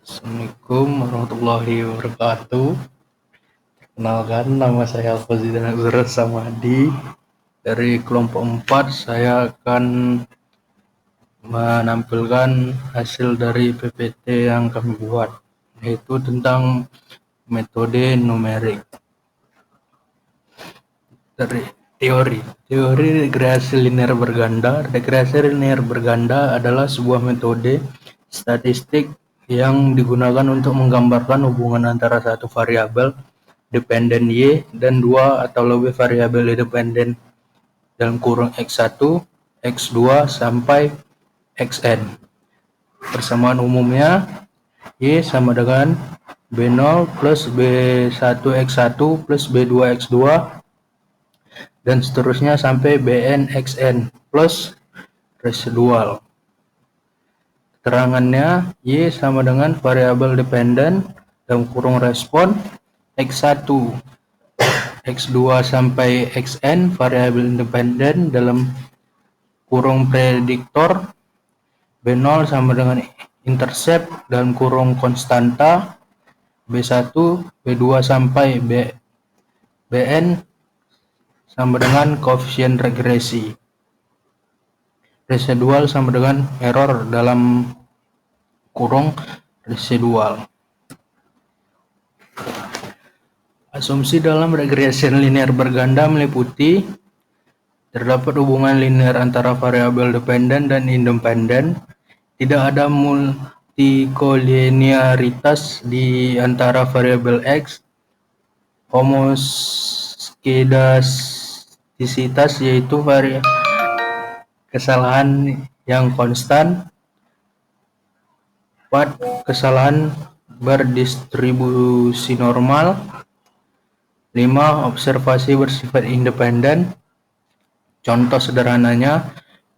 Assalamualaikum warahmatullahi wabarakatuh. Kenalkan, nama saya Fauzidan Azhar Samadi. Dari kelompok 4, saya akan menampilkan hasil dari PPT yang kami buat, yaitu tentang metode numerik. Dari teori regresi linear berganda. Regresi linear berganda adalah sebuah metode statistik yang digunakan untuk menggambarkan hubungan antara satu variabel dependen Y dan dua atau lebih variabel independen dalam kurung X1, X2 sampai Xn. Persamaan umumnya Y sama dengan B0 plus B1 X1 plus B2 X2 dan seterusnya sampai Bn Xn plus residual. Keterangannya, Y sama dengan variabel dependen dalam kurung respon X1, X2 sampai Xn variabel independen dalam kurung prediktor, B0 sama dengan intercept dalam kurung konstanta, B1, B2 sampai Bn sama dengan koefisien regresi. Residual sama dengan error dalam kurung residual. Asumsi dalam regresi linear berganda meliputi terdapat hubungan linear antara variabel dependen dan independen, tidak ada multikolinearitas di antara variabel X, homoskedastisitas yaitu kesalahan yang konstan, 4. Kesalahan berdistribusi normal, 5. Observasi bersifat independen. Contoh sederhananya,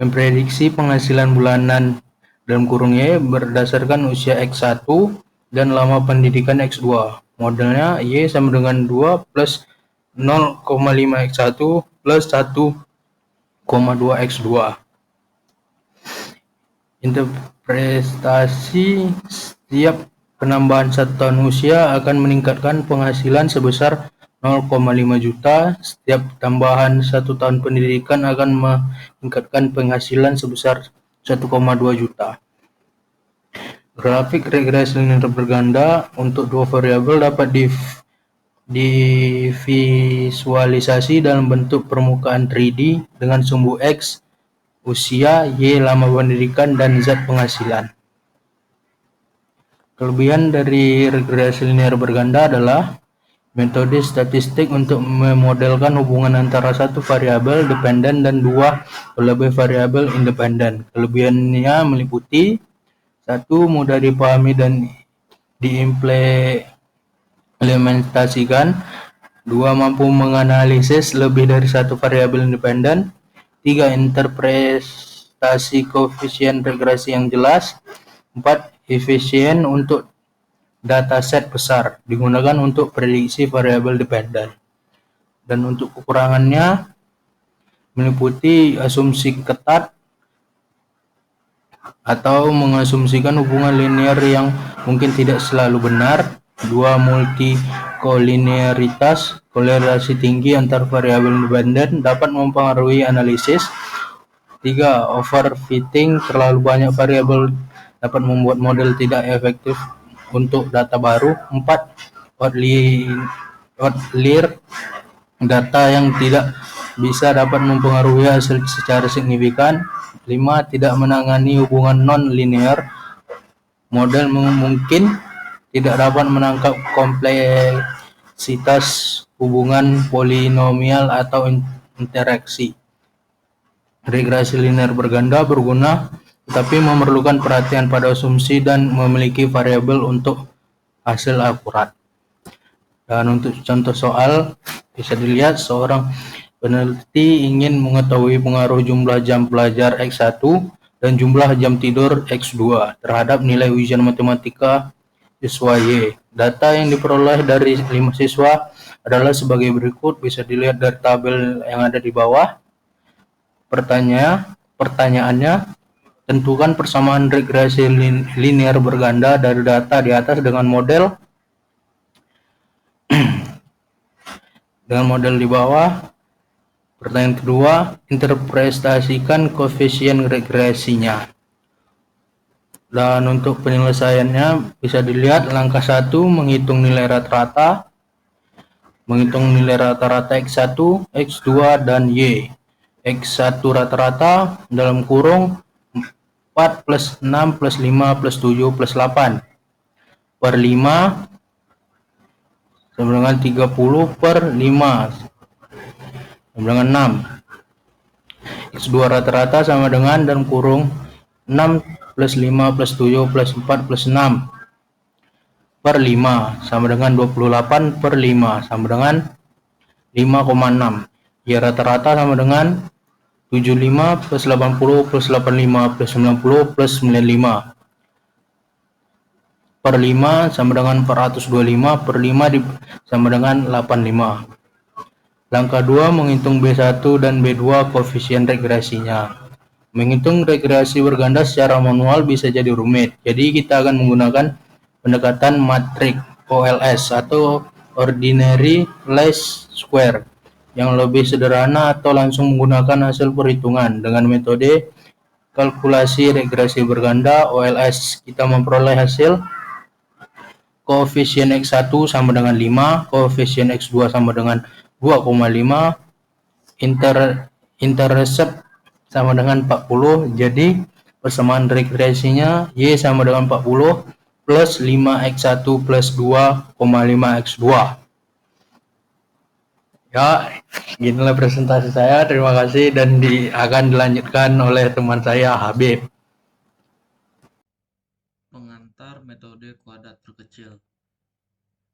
memprediksi penghasilan bulanan dalam kurung Y berdasarkan usia X1 dan lama pendidikan X2. Modelnya Y sama dengan 2 plus 0,5 X1 plus 1,2 X2. Interpretasi setiap penambahan 1 tahun usia akan meningkatkan penghasilan sebesar 0,5 juta. Setiap tambahan 1 tahun pendidikan akan meningkatkan penghasilan sebesar 1,2 juta. Grafik regresi linear berganda untuk dua variabel dapat divisualisasi dalam bentuk permukaan 3D dengan sumbu X, usia, Y lama pendidikan, dan Z penghasilan. Kelebihan dari regresi linear berganda adalah metode statistik untuk memodelkan hubungan antara satu variabel dependen dan dua atau lebih variabel independen. Kelebihannya meliputi 1. Mudah dipahami dan diimplementasikan. 2. Mampu menganalisis lebih dari satu variabel independen. 3. Interpretasi koefisien regresi yang jelas. 4. Efisien untuk dataset besar, digunakan untuk prediksi variabel dependen. Dan untuk kekurangannya meliputi asumsi ketat atau mengasumsikan hubungan linear yang mungkin tidak selalu benar. 2. Multikolinearitas, kolerasi tinggi antar variabel independen dapat mempengaruhi analisis. 3. Overfitting, terlalu banyak variabel dapat membuat model tidak efektif untuk data baru. 4. Outlier, data yang tidak bisa dapat mempengaruhi hasil secara signifikan. 5. Tidak menangani hubungan non-linear, model mungkin tidak dapat menangkap kompleksitas hubungan polinomial atau interaksi. Regresi linear berganda berguna tetapi memerlukan perhatian pada asumsi dan memiliki variabel untuk hasil akurat. Dan untuk contoh soal bisa dilihat seorang peneliti ingin mengetahui pengaruh jumlah jam belajar X1 dan jumlah jam tidur X2 terhadap nilai ujian matematika siswa Y. Data yang diperoleh dari 5 siswa adalah sebagai berikut, bisa dilihat dari tabel yang ada di bawah. Pertanyaannya, Tentukan persamaan regresi linear berganda dari data di atas dengan model di bawah. Pertanyaan kedua, interpretasikan koefisien regresinya. Dan untuk penyelesaiannya bisa dilihat langkah 1, menghitung nilai rata-rata, X1, X2, dan Y. X1 rata-rata dalam kurung 4 plus 6 plus 5 plus 7 plus 8 per 5 sama dengan 30 per 5 sama dengan 6. X2 rata-rata sama dengan dalam kurung 6 plus 5 plus 7 plus 4 plus 6 per 5 sama dengan 28 per 5 sama dengan 5,6. Y rata-rata sama dengan 75 plus 80 plus 85 plus 90 plus 95 per 5 sama dengan 425 per 5 sama dengan 85. Langkah 2, menghitung B1 dan B2 koefisien regresinya. Menghitung regresi berganda secara manual bisa jadi rumit. Jadi kita akan menggunakan pendekatan matrik OLS atau ordinary least square yang lebih sederhana atau langsung menggunakan hasil perhitungan. Dengan metode kalkulasi regresi berganda OLS, kita memperoleh hasil koefisien X1 sama dengan 5, koefisien X2 sama dengan 2,5, intercept sama dengan 40. Jadi persamaan regresinya Y sama dengan 40 plus 5X1 plus 2,5X2. Ya, inilah presentasi saya. Terima kasih dan akan dilanjutkan oleh teman saya Habib. Pengantar metode kuadrat terkecil.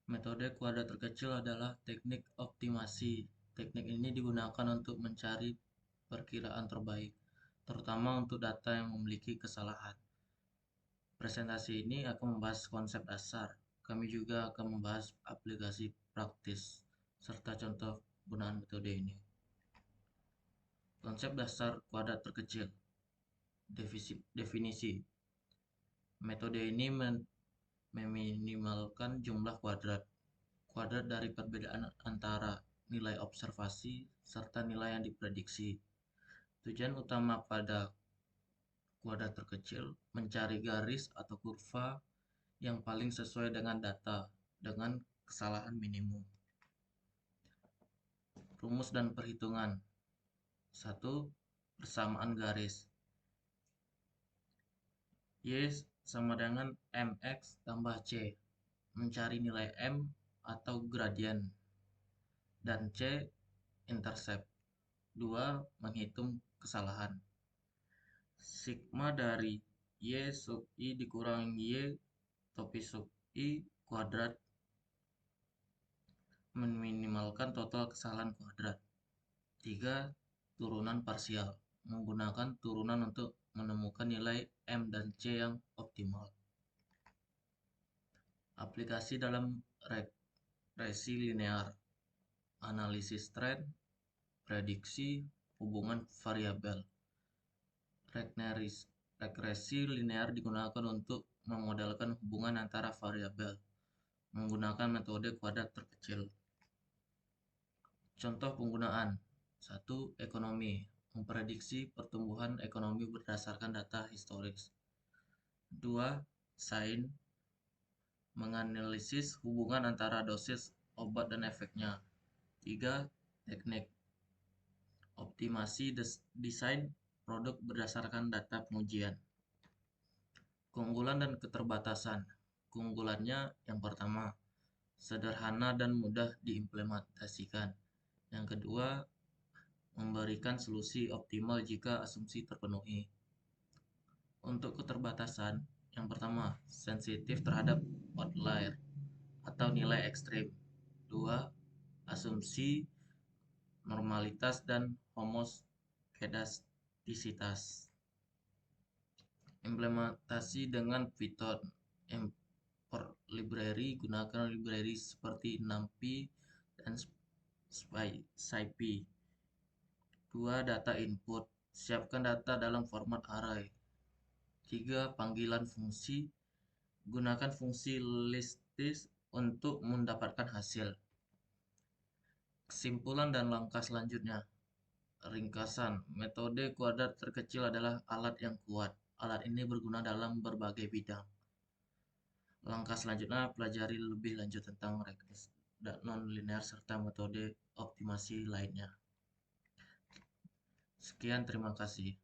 Metode kuadrat terkecil adalah teknik optimasi. Teknik ini digunakan untuk mencari perkiraan terbaik, terutama untuk data yang memiliki kesalahan. Presentasi ini akan membahas konsep dasar. Kami juga akan membahas aplikasi praktis serta contoh penggunaan metode ini. Konsep dasar kuadrat terkecil. Definisi. Metode ini meminimalkan jumlah kuadrat dari perbedaan antara nilai observasi serta nilai yang diprediksi. Tujuan utama pada kuadrat terkecil mencari garis atau kurva yang paling sesuai dengan data dengan kesalahan minimum. Rumus dan perhitungan. 1. Persamaan garis. Y sama dengan mx tambah c. Mencari nilai m atau gradien dan c intercept. 2. Menghitung kesalahan. Sigma dari y sub i dikurangi y topi sub i kuadrat meminimalkan total kesalahan kuadrat. 3. Turunan parsial. Menggunakan turunan untuk menemukan nilai m dan c yang optimal. Aplikasi dalam regresi linear. Analisis tren, prediksi, hubungan variabel. Regresi linear digunakan untuk memodelkan hubungan antara variabel menggunakan metode kuadrat terkecil. Contoh penggunaan. 1. Ekonomi. Memprediksi pertumbuhan ekonomi berdasarkan data historis. 2. Sains. Menganalisis hubungan antara dosis obat dan efeknya. 3. Teknik. Optimasi desain produk berdasarkan data pengujian. Keunggulan dan keterbatasan. Keunggulannya yang pertama, sederhana dan mudah diimplementasikan. Yang kedua, memberikan solusi optimal jika asumsi terpenuhi. Untuk keterbatasan, yang pertama, sensitif terhadap outlier atau nilai ekstrim. 2. Asumsi normalitas dan homoskedastisitas. Implementasi dengan Python. Import library, gunakan library seperti NumPy dan SciPy. 2. Data input. Siapkan data dalam format array. 3. Panggilan fungsi. Gunakan fungsi listis untuk mendapatkan hasil. Kesimpulan dan langkah selanjutnya. Ringkasan, metode kuadrat terkecil adalah alat yang kuat. Alat ini berguna dalam berbagai bidang. Langkah selanjutnya, pelajari lebih lanjut tentang regresi dan non-linear serta metode optimasi lainnya. Sekian, terima kasih.